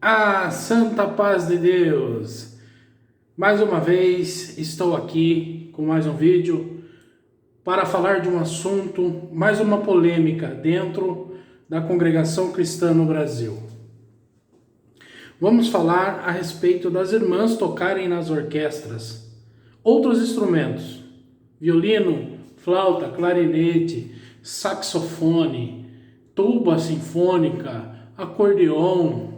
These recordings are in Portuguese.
A santa paz de Deus! Mais uma vez estou aqui com mais um vídeo para falar de um assunto, mais uma polêmica dentro da congregação cristã no Brasil. Vamos falar a respeito das irmãs tocarem nas orquestras outros instrumentos: violino, flauta, clarinete, saxofone, tuba sinfônica, acordeon.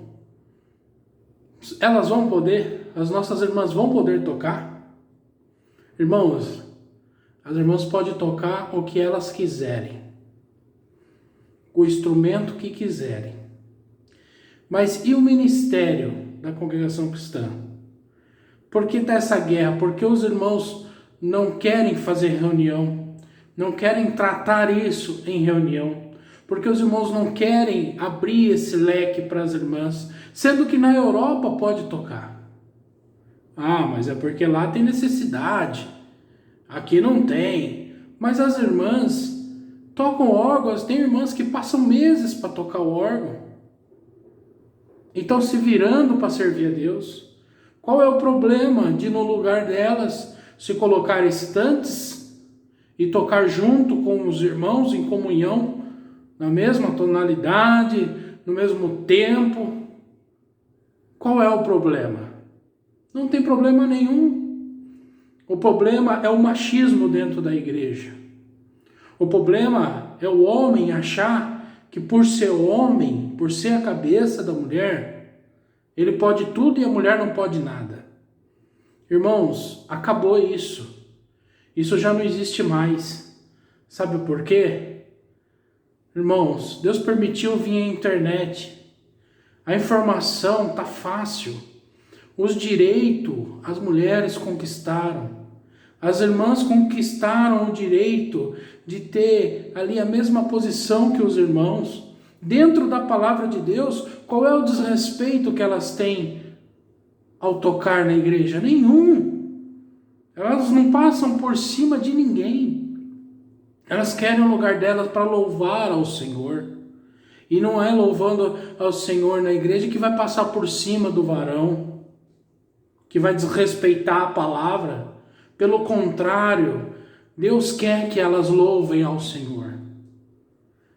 Elas vão poder, as nossas irmãs vão poder tocar? Irmãos, as irmãs podem tocar o que elas quiserem, o instrumento que quiserem. Mas e o ministério da congregação cristã? Por que está essa guerra? Porque os irmãos não querem fazer reunião, não querem tratar isso em reunião. Porque os irmãos não querem abrir esse leque para as irmãs, sendo que na Europa pode tocar. Ah, mas é porque lá tem necessidade, aqui não tem. Mas as irmãs tocam órgãos, tem irmãs que passam meses para tocar o órgão. E estão se virando para servir a Deus. Qual é o problema de, no lugar delas, se colocar estantes e tocar junto com os irmãos em comunhão, na mesma tonalidade, no mesmo tempo? Qual é o problema? Não tem problema nenhum. O problema é o machismo dentro da igreja. O problema é o homem achar que por ser homem, por ser a cabeça da mulher, ele pode tudo e a mulher não pode nada. Irmãos, acabou isso. Isso já não existe mais. Sabe por quê? Irmãos, Deus permitiu vir a internet. A informação está fácil. Os direitos as mulheres conquistaram. As irmãs conquistaram o direito de ter ali a mesma posição que os irmãos. Dentro da palavra de Deus, qual é o desrespeito que elas têm ao tocar na igreja? Nenhum. Elas não passam por cima de ninguém. Elas querem o lugar delas para louvar ao Senhor. E não é louvando ao Senhor na igreja que vai passar por cima do varão, que vai desrespeitar a palavra. Pelo contrário, Deus quer que elas louvem ao Senhor.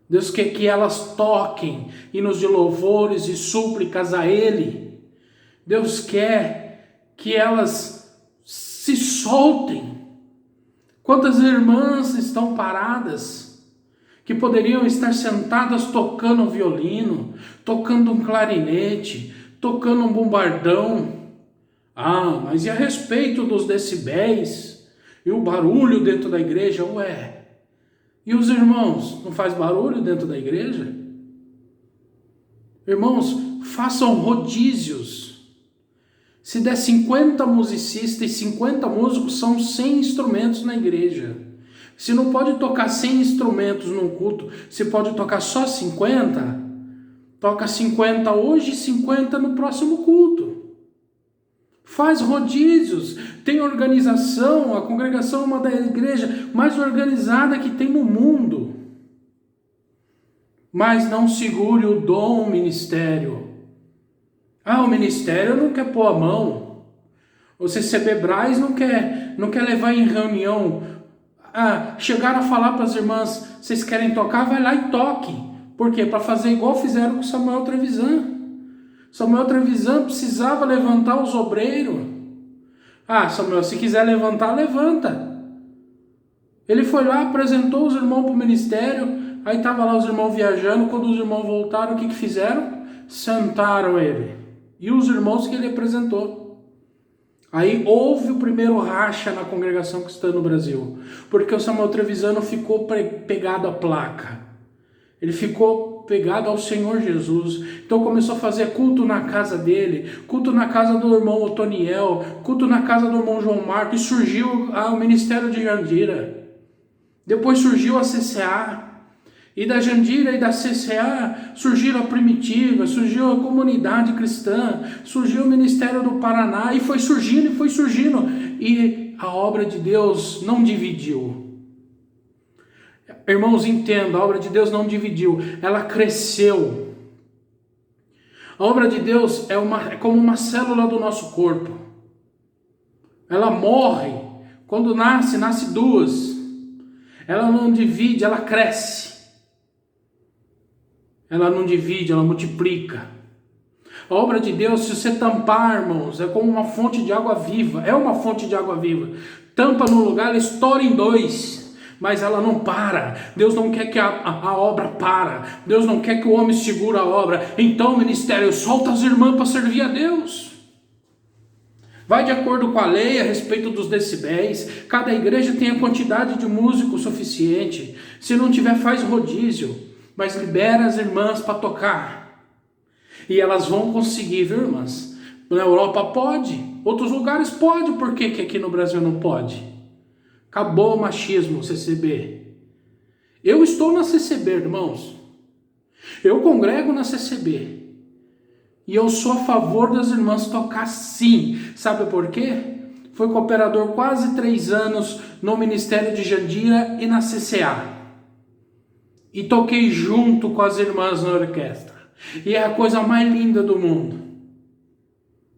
Deus quer que elas toquem hinos de louvores e súplicas a Ele. Deus quer que elas se soltem. Quantas irmãs estão paradas, que poderiam estar sentadas tocando um violino, tocando um clarinete, tocando um bombardão. Ah, mas e a respeito dos decibéis e o barulho dentro da igreja? Ué, e os irmãos, não faz barulho dentro da igreja? Irmãos, façam rodízios. Se der 50 musicistas e 50 músicos, são 100 instrumentos na igreja. Se não pode tocar 100 instrumentos num culto, se pode tocar só 50, toca 50 hoje e 50 no próximo culto. Faz rodízios, tem organização, a congregação é uma da igreja mais organizada que tem no mundo. Mas não segure o dom, o ministério. Ah, o ministério não quer pôr a mão. O CCB Braz não quer levar em reunião. Ah, chegaram a falar para as irmãs: vocês querem tocar? Vai lá e toque. Por quê? Para fazer igual fizeram com Samuel Trevisan. Samuel Trevisan precisava levantar os obreiros. Ah, Samuel, se quiser levantar, levanta. Ele foi lá, apresentou os irmãos para o ministério. Aí estavam lá os irmãos viajando. Quando os irmãos voltaram, o que fizeram? Sentaram ele e os irmãos que ele apresentou. Aí houve o primeiro racha na congregação cristã no Brasil, porque o Samuel Trevisan ficou pegado à placa. Ele ficou pegado ao Senhor Jesus. Então começou a fazer culto na casa dele, culto na casa do irmão Otoniel, culto na casa do irmão João Marcos, e surgiu o ministério de Jandira. Depois surgiu a CCA. E da Jandira e da CCA surgiram a Primitiva, surgiu a Comunidade Cristã, surgiu o Ministério do Paraná, e foi surgindo, e a obra de Deus não dividiu. Irmãos, entenda, a obra de Deus não dividiu, ela cresceu. A obra de Deus é como uma célula do nosso corpo. Ela morre. Quando nasce duas. Ela não divide, ela cresce. Ela não divide, ela multiplica. A obra de Deus, se você tampar, irmãos, é como uma fonte de água viva. É uma fonte de água viva. Tampa num lugar, ela estoura em dois. Mas ela não para. Deus não quer que a obra para. Deus não quer que o homem segure a obra. Então, ministério, solta as irmãs para servir a Deus. Vai de acordo com a lei a respeito dos decibéis. Cada igreja tem a quantidade de músicos suficiente. Se não tiver, faz rodízio. Mas libera as irmãs para tocar. E elas vão conseguir, viu, irmãs? Na Europa pode. Outros lugares pode. Por que aqui no Brasil não pode? Acabou o machismo, CCB. Eu estou na CCB, irmãos. Eu congrego na CCB. E eu sou a favor das irmãs tocar sim. Sabe por quê? Fui cooperador quase 3 anos no Ministério de Jandira e na CCA. E toquei junto com as irmãs na orquestra. E é a coisa mais linda do mundo.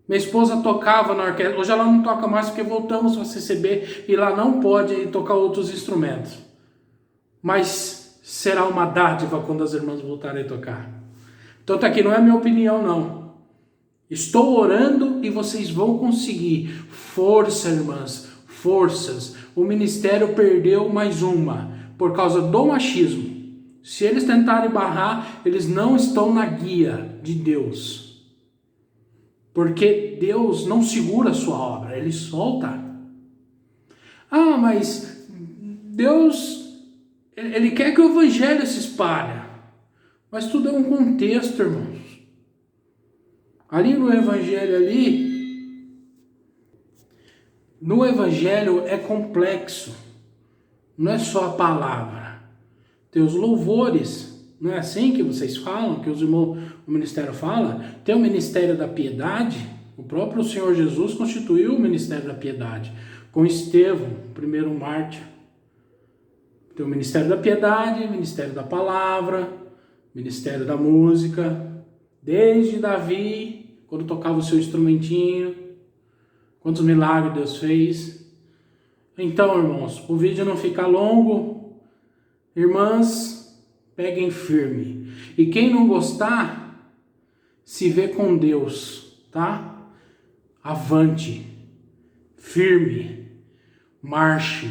Minha esposa tocava na orquestra. Hoje ela não toca mais porque voltamos para a CCB e lá não pode tocar outros instrumentos. Mas será uma dádiva quando as irmãs voltarem a tocar. Então tá aqui, não é minha opinião não. Estou orando e vocês vão conseguir. Força, irmãs, forças. O ministério perdeu mais uma por causa do machismo. Se eles tentarem barrar, eles não estão na guia de Deus. Porque Deus não segura a sua obra, Ele solta. Ah, mas Deus, Ele quer que o evangelho se espalhe. Mas tudo é um contexto, irmãos. Ali no evangelho é complexo. Não é só a palavra. Tem os louvores. Não é assim que vocês falam, que os irmãos, o ministério fala? Tem o ministério da piedade. O próprio Senhor Jesus constituiu o ministério da piedade. Com Estevão, o primeiro mártir. Tem o ministério da piedade, o ministério da palavra, o ministério da música. Desde Davi, quando tocava o seu instrumentinho, quantos milagres Deus fez. Então, irmãos, o vídeo não fica longo. Irmãs, peguem firme. E quem não gostar, se vê com Deus, tá? Avante, firme, marche,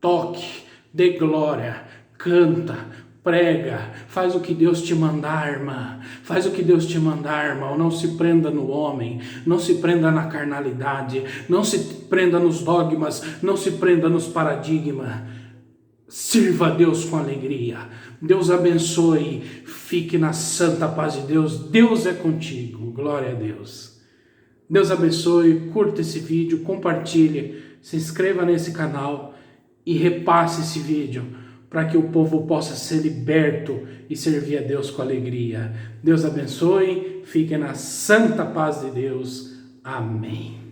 toque, dê glória, canta, prega, faz o que Deus te mandar, irmã. Faz o que Deus te mandar, irmão. Não se prenda no homem, não se prenda na carnalidade, não se prenda nos dogmas, não se prenda nos paradigmas. Sirva a Deus com alegria. Deus abençoe. Fique na santa paz de Deus. Deus é contigo. Glória a Deus. Deus abençoe. Curta esse vídeo, compartilhe, se inscreva nesse canal e repasse esse vídeo para que o povo possa ser liberto e servir a Deus com alegria. Deus abençoe. Fique na santa paz de Deus. Amém.